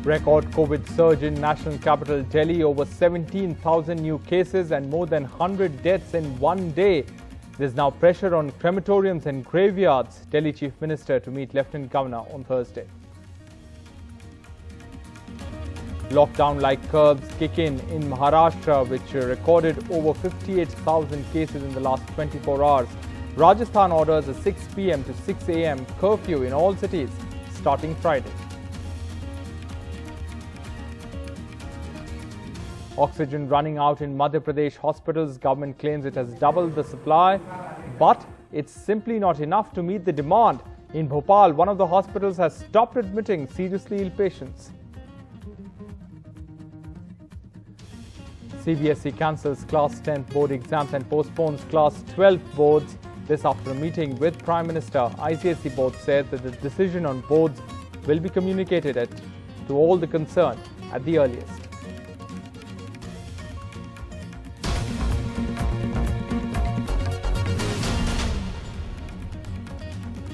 Record COVID surge in national capital Delhi, over 17,000 new cases and more than 100 deaths in one day. There's now pressure on crematoriums and graveyards. Delhi Chief Minister to meet Lieutenant Governor on Thursday. Lockdown-like curbs kick in Maharashtra, which recorded over 58,000 cases in the last 24 hours. Rajasthan orders a 6 p.m. to 6 a.m. curfew in all cities starting Friday. Oxygen running out in Madhya Pradesh hospitals. Government claims it has doubled the supply, but it's simply not enough to meet the demand. In Bhopal, one of the hospitals has stopped admitting seriously ill patients. CBSE cancels Class 10th board exams and postpones Class 12 boards. This after a meeting with Prime Minister. ICSE board said that the decision on boards will be communicated to all the concerned at the earliest.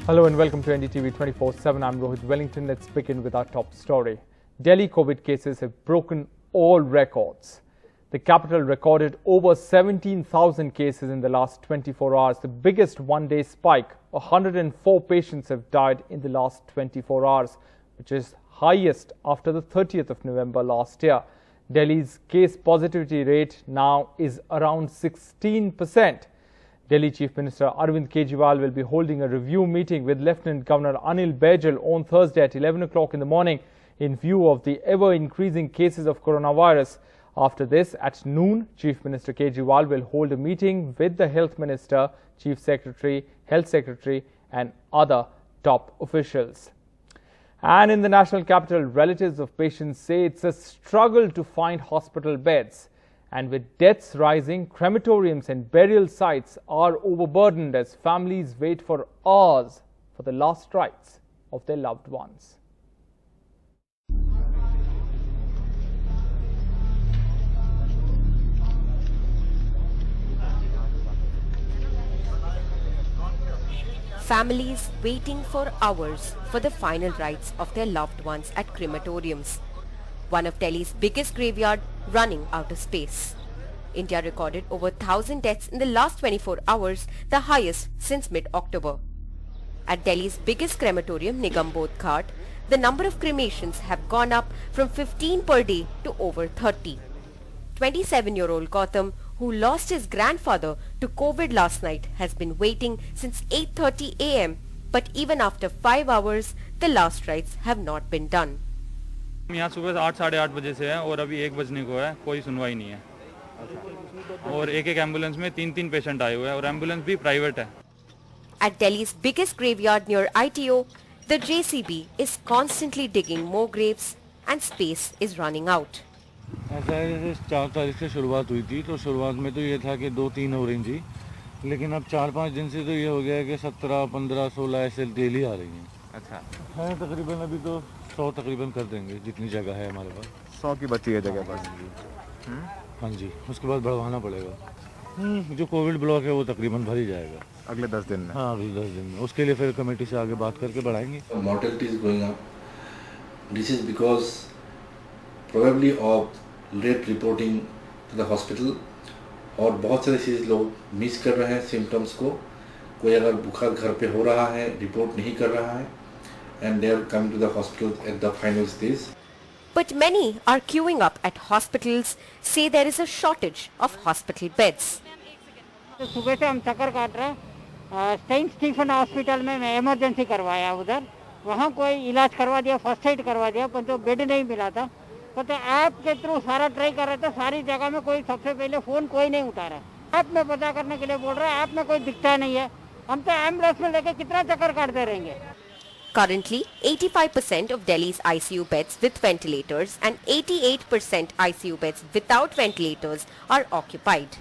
Hello and welcome to NDTV 24/7. I'm Rohit Wellington. Let's begin with our top story. Delhi COVID cases have broken all records. The capital recorded over 17,000 cases in the last 24 hours, the biggest one-day spike. 104 patients have died in the last 24 hours, which is highest after the 30th of November last year. Delhi's case positivity rate now is around 16%. Delhi Chief Minister Arvind Kejriwal will be holding a review meeting with Lieutenant Governor Anil Baijal on Thursday at 11 o'clock in the morning in view of the ever-increasing cases of coronavirus. After this, at noon, Chief Minister Kejriwal will hold a meeting with the Health Minister, Chief Secretary, Health Secretary and other top officials. And in the national capital, relatives of patients say it's a struggle to find hospital beds. And with deaths rising, crematoriums and burial sites are overburdened as families wait for hours for the last rites of their loved ones. Families waiting for hours for the final rites of their loved ones at crematoriums. One of Delhi's biggest graveyard running out of space. India recorded over 1,000 deaths in the last 24 hours, the highest since mid-October. At Delhi's biggest crematorium, Nigambodh Ghat, the number of cremations have gone up from 15 per day to over 30. 27-year-old Gautam, who lost his grandfather to COVID last night, has been waiting since 8:30 a.m. But even after 5 hours, the last rites have not been done. यहाँ सुबह 8 साढ़े 8 बजे से है और अभी 1 बजने को है, कोई सुनवाई नहीं है और एक एम्बुलेंस में 3 पेशेंट आए हुए हैं और एम्बुलेंस भी प्राइवेट है. At Delhi's biggest graveyard near ITO, the JCB is constantly digging more graves and space is running out. ऐसा है जैसे 4 तारीख से शुरुआत हुई थी, तो शुरुआत में तो ये था कि 2-3 हो रही थी, लेकिन अब 4-5 दिन से तो ये हो गया है कि 17, 15, 16 ऐसे डेली आ रही हैं. अच्छा है तकरीबन अभी तो 100 तकरीबन कर देंगे जितनी जगह है हमारे पास. 100 की बची है जगह बस. हाँ जी, उसके बाद बढ़वाना पड़ेगा. जो कोविड ब्लॉक है वो तकरीबन भर ही जाएगा अगले 10 दिन में. हाँ, अगले 10 दिन में. उसके लिए फिर कमेटी से आगे बात करके बढ़ाएंगे. Mortality is going up. This is because probably of late reporting to the hospital और बहुत सारे चीज़ लोग मिस कर रहे हैं सिम्टम्स को. कोई अगर बुखार घर पे हो रहा है रिपोर्ट नहीं कर रहा है and they are coming to the hospital at the final stage. But many are queuing up at hospitals, say there is a shortage of hospital beds. सुबह से हम चक्कर काट रहे हैं. सेंट स्टीफन हॉस्पिटल में मैं इमरजेंसी करवाया उधर. वहाँ कोई इलाज करवा दिया, फर्स्ट एड करवा दिया, पर तो बेड नहीं मिला था. तो ऐप के थ्रू सारा ट्राई कर रहे थे. सारी जगह में कोई सबसे पहले फ़ोन कोई नहीं उठा रहा. ऐप में पता करने के लिए बोल रहे हैं, ऐप में कोई दिखता नहीं है. हम तो एम्बुलेंस में लेके कितना चक्कर काटते रहेंगे. Currently, 85% of Delhi's ICU beds with ventilators and 88% ICU beds without ventilators are occupied.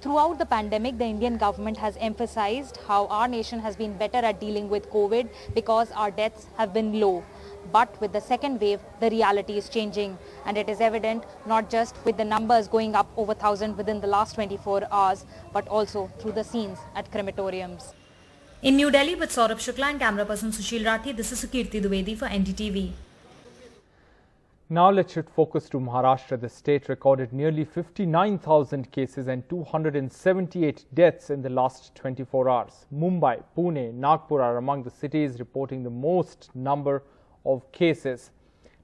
Throughout the pandemic, the Indian government has emphasized how our nation has been better at dealing with COVID because our deaths have been low. But with the second wave, the reality is changing, and it is evident not just with the numbers going up over 1,000 within the last 24 hours, but also through the scenes at crematoriums. In New Delhi with Saurabh Shukla and camera person Sushil Rathi, this is Sukirti Dwivedi for NDTV. Now let's shift focus to Maharashtra. The state recorded nearly 59,000 cases and 278 deaths in the last 24 hours. Mumbai, Pune, Nagpur are among the cities reporting the most number of cases.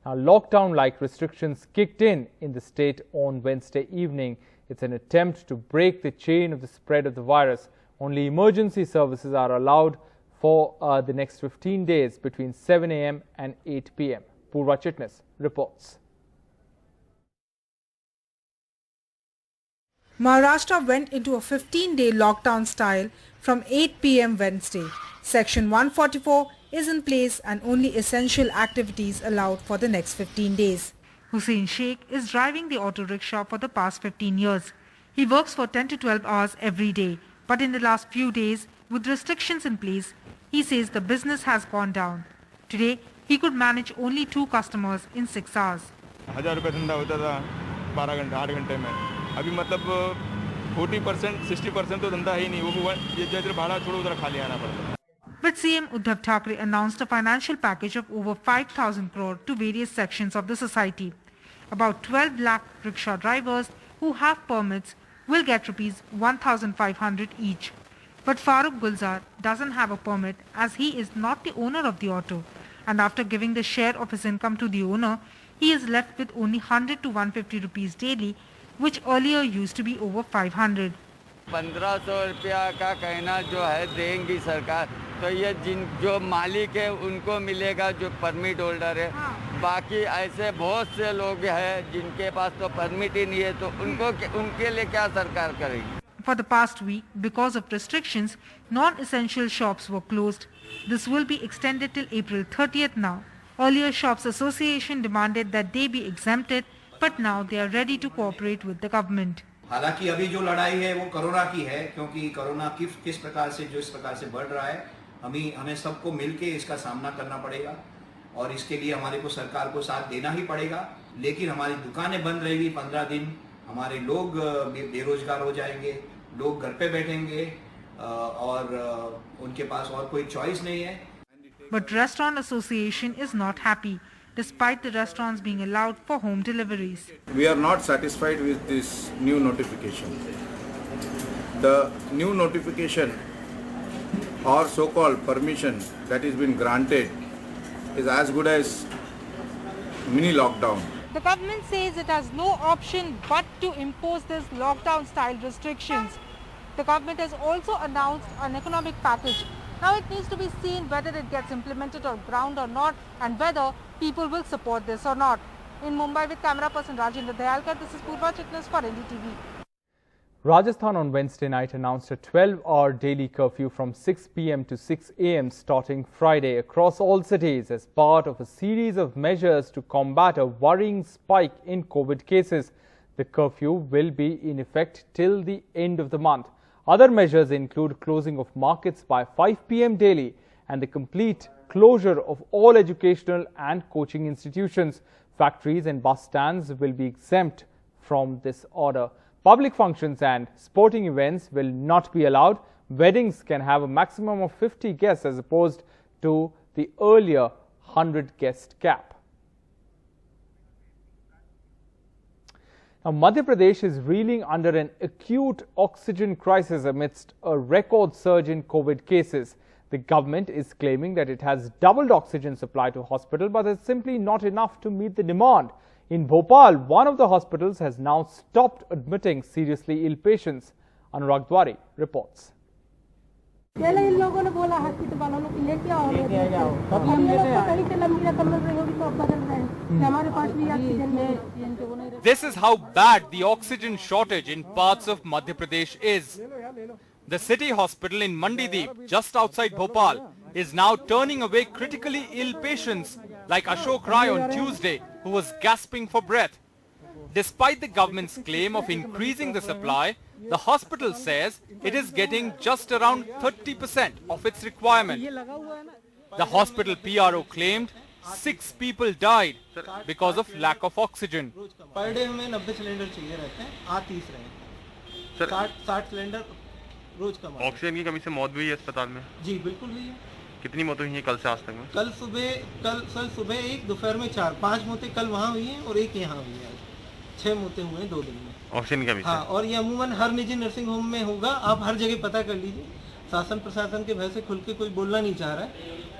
Now, lockdown-like restrictions kicked in the state on Wednesday evening. It's an attempt to break the chain of the spread of the virus. Only emergency services are allowed for the next 15 days between 7 a.m. and 8 p.m. Purva Chitnis reports. Maharashtra went into a 15-day lockdown style from 8 p.m. Wednesday. Section 144 is in place and only essential activities allowed for the next 15 days. Hussain Sheikh is driving the auto rickshaw for the past 15 years. He works for 10 to 12 hours every day. But in the last few days, with restrictions in place, he says the business has gone down. Today, he could manage only 2 customers in 6 hours. 1000 रुपये धंधा होता था 12 घंटे 8 घंटे में. अभी मतलब 40% 60% तो धंधा ही नहीं. वो जिधर भाड़ा छोड़ो उधर खाली आना पड़ता है. But CM Uddhav Thackeray announced a financial package of over 5,000 crore to various sections of the society. About 12 lakh rickshaw drivers who have permits will get rupees 1,500 each. But Farooq Gulzar doesn't have a permit as he is not the owner of the auto. And after giving the share of his income to the owner, he is left with only 100 to 150 rupees daily, which earlier used to be over 500. 1500 रुपया का कहना जो है देंगी सरकार, तो ये जो मालिक है उनको मिलेगा जो परमिट होल्डर है. बाकी ऐसे बहुत से लोग हैं जिनके पास तो परमिट ही नहीं है, तो उनके लिए क्या सरकार करेगी. For the past week, because of restrictions, non-essential shops were closed. This will be extended till April 30th now. Earlier, Shops Association demanded that they be exempted, but now they are ready to cooperate with the government. हालांकि अभी जो लड़ाई है वो corona की है, क्योंकि corona किस प्रकार से जो इस प्रकार से बढ़ रहा है, हमें सबको मिलके इसका सामना करना पड़ेगा और इसके लिए हमारे को सरकार को साथ देना ही पड़ेगा. लेकिन हमारी दुकानें बंद रहेगी 15 दिन, हमारे लोग बेरोजगार हो जाएंगे, लोग घर पे बैठेंगे और उनके पास और कोई चॉइस नहीं है. But Restaurant Association is not happy, despite the restaurants being allowed for home deliveries. We are not satisfied with this new notification. The new notification or so-called permission that has been granted is as good as mini lockdown. The government says it has no option but to impose this lockdown-style restrictions. The government has also announced an economic package. Now it needs to be seen whether it gets implemented on ground or not and whether people will support this or not. In Mumbai with camera person Rajendra Dayalkar, this is Purva Chitnis for NDTV. Rajasthan on Wednesday night announced a 12-hour daily curfew from 6 p.m. to 6 a.m. starting Friday across all cities as part of a series of measures to combat a worrying spike in COVID cases. The curfew will be in effect till the end of the month. Other measures include closing of markets by 5 p.m. daily and the complete closure of all educational and coaching institutions. Factories and bus stands will be exempt from this order. Public functions and sporting events will not be allowed. Weddings can have a maximum of 50 guests as opposed to the earlier 100-guest cap. Now, Madhya Pradesh is reeling under an acute oxygen crisis amidst a record surge in COVID cases. The government is claiming that it has doubled oxygen supply to hospital, but it's simply not enough to meet the demand. In Bhopal, one of the hospitals has now stopped admitting seriously ill patients. Anurag Dwari reports. This is how bad the oxygen shortage in parts of Madhya Pradesh is. The city hospital in Mandideep, just outside Bhopal, is now turning away critically ill patients like Ashok Rai on Tuesday, who was gasping for breath. Despite the government's claim of increasing the supply, the hospital says it is getting just around 30% of its requirement. The hospital PRO claimed 6 people died because of lack of oxygen. Per day हमें 90 cylinder चाहिए रहते हैं, आ 30 रहे हैं, 60 cylinder रोज का. Oxygen की कमी से मौत भी हुई है अस्पताल में? जी बिल्कुल हुई है. कितनी मौतें हुई हैं कल से आज तक में? कल सुबह एक, दोपहर में 4, 5 मौतें कल वहाँ हुई हैं और एक यहाँ हुई है। 6 मौतें हुए हैं 2 दिन में। ऑक्सीजन का भी? हाँ, और ये अमूमन हर निजी नर्सिंग होम में होगा। आप हर जगह पता कर लीजिए। शासन प्रशासन के भय से खुल के कोई बोलना नहीं चाह रहा है,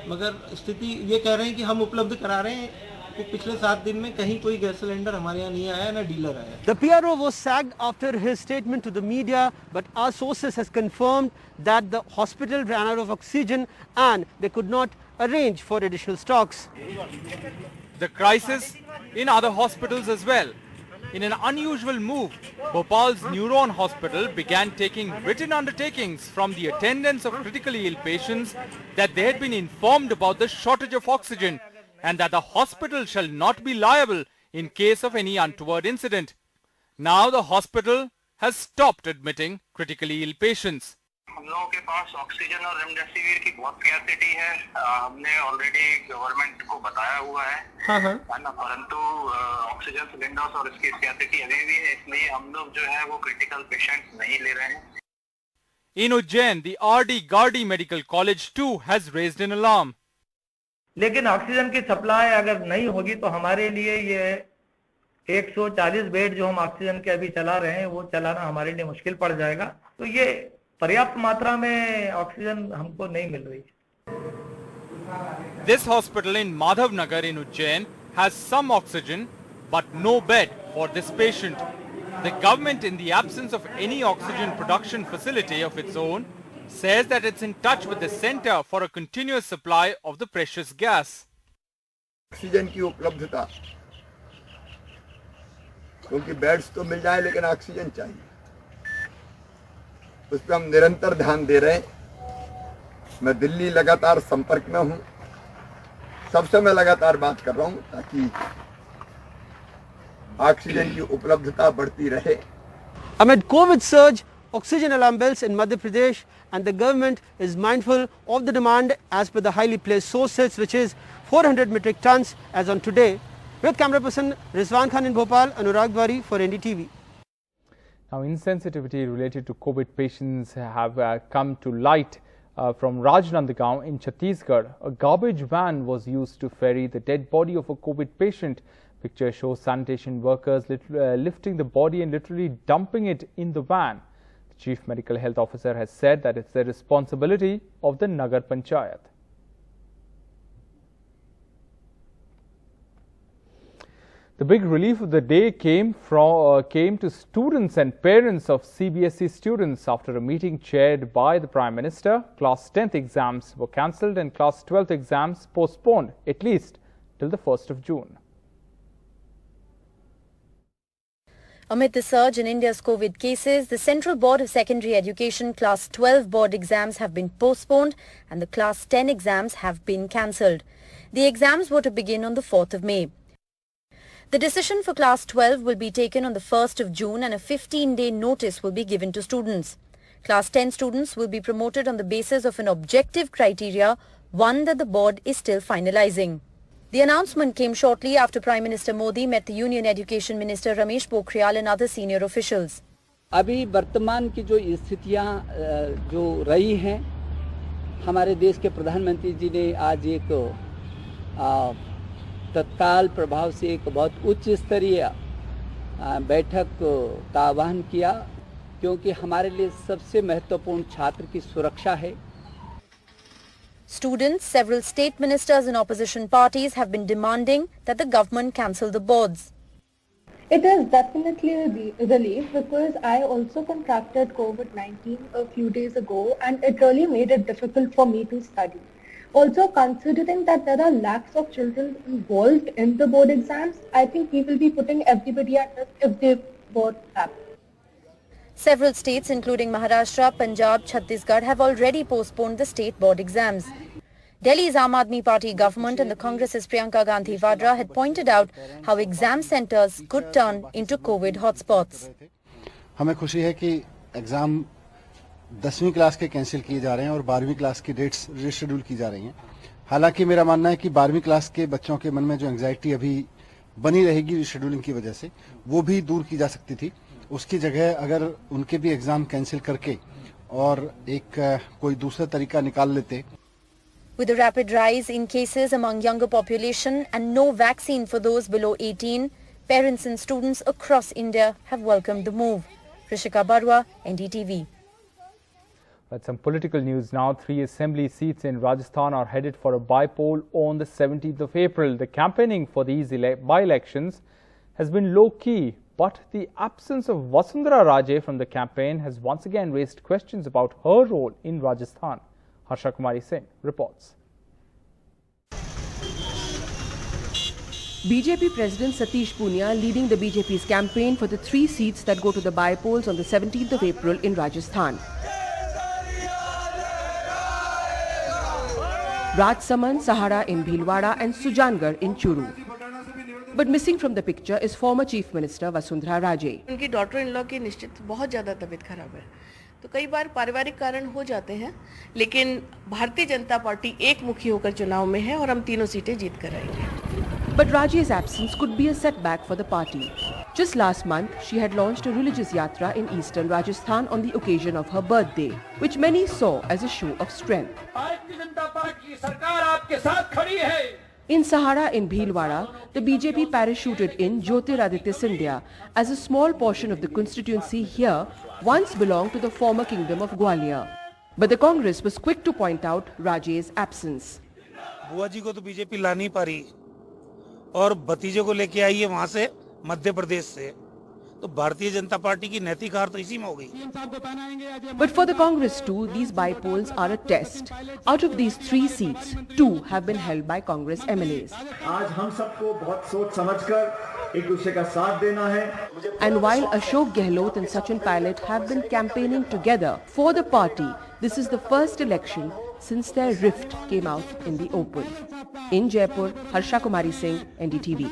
मगर स्थिति ये कह रहे हैं कि हम उपलब्ध करा रहे हैं। तो पिछले 7 दिन में कहीं कोई गैस सिलेंडर हमारे यहाँ नहीं आया, ना डीलर आया। The PRO was sacked after his statement to the media, but our sources has confirmed that the hospital ran out of oxygen and they could not arrange for additional stocks. The crisis in other hospitals as well. In an unusual move, Bhopal's Neuron Hospital began taking written undertakings from the attendants of critically ill patients that they had been informed about the shortage of oxygen and that the hospital shall not be liable in case of any untoward incident. Now the hospital has stopped admitting critically ill patients. हम लोगों के पास oxygen और remdesivir की बहुत scarcity है। हमने already government को बताया हुआ है, है ना, परंतु ऑक्सीजन सिलेंडर्स और इसकी स्कैर्सिटी अभी भी है, इसलिए हम लोग जो है वो क्रिटिकल पेशेंट्स नहीं ले रहे हैं। In Ujjain, the R.D. Gardi Medical College too has raised an alarm. लेकिन ऑक्सीजन की सप्लाई अगर नहीं होगी तो हमारे लिए ये 140 बेड जो हम ऑक्सीजन के अभी चला रहे हैं वो चलाना हमारे लिए मुश्किल पड़ जाएगा। तो ये पर्याप्त मात्रा में ऑक्सीजन हमको नहीं मिल रही। This hospital in Madhav Nagar in Ujjain has some oxygen but no bed for this patient. The government, in the absence of any oxygen production facility of its own, says that it's in touch with the center for a continuous supply of the precious gas. Oxygen की उपलब्धता, क्योंकि beds तो मिल जाए लेकिन oxygen चाहिए, उस पर हम निरंतर ध्यान दे रहे हैं। मैं दिल्ली लगातार संपर्क में हूं, सबसे मैं लगातार बात कर रहा हूं ताकि ऑक्सीजन की उपलब्धता बढ़ती रहे। Amid COVID surge, oxygen alarm bells in Madhya Pradesh, and the government is mindful of the demand as per the highly placed sources, which is 400 metric tons as on today. With camera person Rizwan Khan in Bhopal, Anurag Dwari for NDTV. Now, insensitivity related to COVID patients have come to light from Rajnandgaon in Chhattisgarh. A garbage van was used to ferry the dead body of a COVID patient. Picture shows sanitation workers lifting the body and literally dumping it in the van. The Chief Medical Health Officer has said that it's the responsibility of the Nagar Panchayat. The big relief of the day came to students and parents of CBSE students after a meeting chaired by the Prime Minister. Class 10th exams were cancelled and Class 12th exams postponed at least till the 1st of June. Amid the surge in India's COVID cases, the Central Board of Secondary Education Class 12 board exams have been postponed and the Class 10 exams have been cancelled. The exams were to begin on the 4th of May. The decision for Class 12 will be taken on the 1st of June and a 15-day notice will be given to students. Class 10 students will be promoted on the basis of an objective criteria, one that the board is still finalizing. The announcement came shortly after Prime Minister Modi met the Union Education Minister Ramesh Pokhriyal and other senior officials. अभी वर्तमान की जो स्थितियां जो रही हैं, हमारे देश के प्रधानमंत्री जी ने आज एक तत्काल प्रभाव से एक बहुत उच्च स्तरीय बैठक का आह्वान किया, क्योंकि हमारे लिए सबसे महत्वपूर्ण छात्र की सुरक्षा है। Students, several state ministers and opposition parties have been demanding that the government cancel the boards. It is definitely a relief because I also contracted COVID-19 a few days ago and it really made it difficult for me to study. Also, considering that there are lakhs of children involved in the board exams, I think we will be putting everybody at risk if the board happens. Several states including Maharashtra, Punjab, Chhattisgarh have already postponed the state board exams. Delhi's Aam Aadmi Party government and the Congress's Priyanka Gandhi Vadra had pointed out how exam centers could turn into COVID hotspots. हमें खुशी है कि exam 10वीं class के cancel किए जा रहे हैं और 12वीं क्लास की डेट्स रिशेड्यूल की जा रही हैं। हालांकि मेरा मानना है कि 12वीं क्लास के बच्चों के मन में जो एंग्जाइटी अभी बनी रहेगी रिशेड्यूलिंग की वजह से, वो भी दूर की जा सकती थी। उसकी जगह अगर उनके भी एग्जाम कैंसिल करके और एक कोई दूसरा तरीका निकाल लेते। With a rapid rise in cases among younger population and no vaccine for those below 18, parents and students across India have welcomed the move. Rishika Barwa, NDTV. But some political news now. 3 assembly seats in Rajasthan are headed for a by-poll on the 17th of April. The campaigning for these by-elections has been low-key, but the absence of Vasundhara Raje from the campaign has once again raised questions about her role in Rajasthan. Harsha Kumari Singh reports. BJP President Satish Punia leading the BJP's campaign for the 3 seats that go to the by-polls on the 17th of April in Rajasthan. Rajsamand, Sahara in Bhilwara and Sujangarh in Churu. But missing from the picture is former Chief Minister Vasundhara Raje. उनकी daughter in law की निश्चित बहुत ज़्यादा तबीयत खराब है, तो कई बार पारिवारिक कारण हो जाते हैं, लेकिन भारतीय जनता पार्टी एक मुखी होकर चुनाव में है और हम तीनों सीटें जीत कर आएंगे. But Raje's absence could be a setback for the party. Just last month, she had launched a religious yatra in eastern Rajasthan on the occasion of her birthday, which many saw as a show of strength. In Sahara in Bhilwara, the BJP parachuted in Jyotiraditya Scindia, as a small portion of the constituency here once belonged to the former kingdom of Gwalior. But the Congress was quick to point out Raje's absence. बुआ जी को तो BJP ला नहीं पा रही और भतीजे को लेके आई है वहां से मध्य प्रदेश से, तो भारतीय जनता पार्टी की नैतिक हार तो इसी में हो गई. But for the Congress too, these by-polls are a test. Out of these 3 seats, 2 have been held by Congress MLAs. आज हम सबको बहुत सोच समझकर एक दूसरे का साथ देना है. And while Ashok Gehlot and Sachin Pilot have been campaigning together for the party, this is the first election since their rift came out in the open. In Jaipur, Harsha Kumari Singh, NDTV.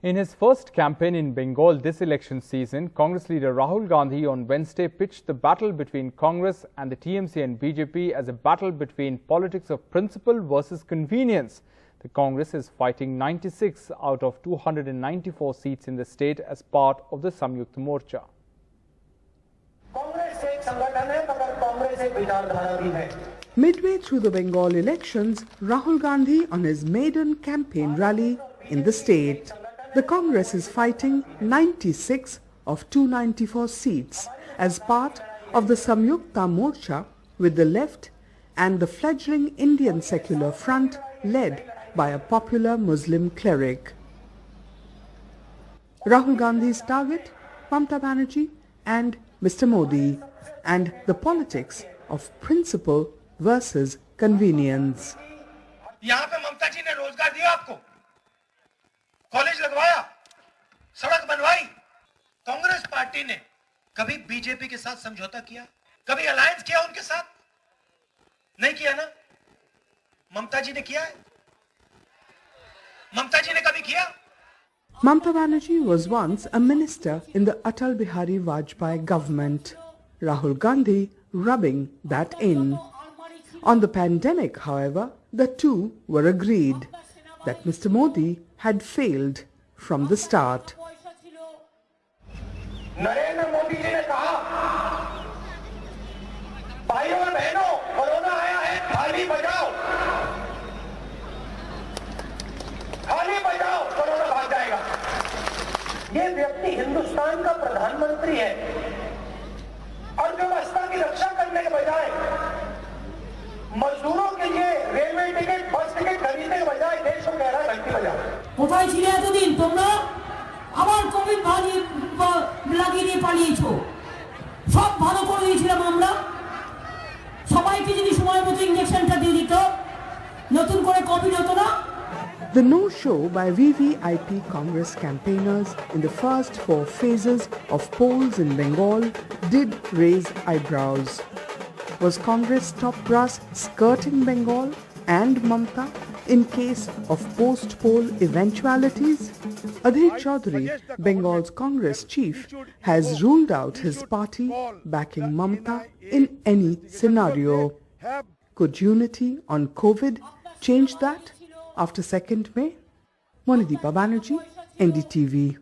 In his first campaign in Bengal this election season, Congress leader Rahul Gandhi on Wednesday pitched the battle between Congress and the TMC and BJP as a battle between politics of principle versus convenience. The Congress is fighting 96 out of 294 seats in the state as part of the Samyukt Morcha. Midway through the Bengal elections, Rahul Gandhi on his maiden campaign rally in the state. The Congress is fighting 96 of 294 seats as part of the Samyukta Morcha with the left and the fledgling Indian Secular Front led by a popular Muslim cleric. Rahul Gandhi's target, Mamata Banerjee and Mr. Modi, and the politics of principle versus convenience. यहाँ पे ममता जी ने रोजगार दिया आपको, college लगवाया, सड़क बनवाई. Congress party ने कभी बीजेपी के साथ समझौता किया, कभी अलायंस किया उनके साथ? नहीं किया ना. ममता जी ने किया है? ममता जी ने कभी किया? Mamata Banerjee was once a minister in the Atal Bihari Vajpayee government. Rahul Gandhi rubbing that in. On the pandemic, however, the two were agreed that Mr. Modi had failed from the start. Narendra Modi ji ने कहा, भाइयों और बहनों, corona आया है, थाली बजाओ, थाली बजाओ, कोरोना भाग जाएगा. ये व्यक्ति हिंदुस्तान का प्रधानमंत्री है और व्यवस्था की रक्षा करने के बजाय मजदूरों के लिए रेलवे टिकट, बस टिकट खरीदने के बजाय देश को कह रहा है घंटी बजाओ. কোথায় ছিলে এতদিন তোমরা? আবার কোভিড লাগিয়ে দিয়ে পালিয়েছো. সব ভালো করে দিয়েছিলাম আমরা. সবাইকে যদি সময় মতো ইনজেকশনটা দিয়ে দিত, নতুন করে কোভিড হতো না. The no-show by VVIP Congress campaigners in the first 4 phases of polls in Bengal did raise eyebrows. Was Congress top brass skirting Bengal and Mamata in case of post-poll eventualities? Adhir Chaudhary, Bengal's Congress chief, has ruled out his party backing Mamata in any scenario. Could unity on COVID change that after 2nd May? Monideepa Banerjee, NDTV.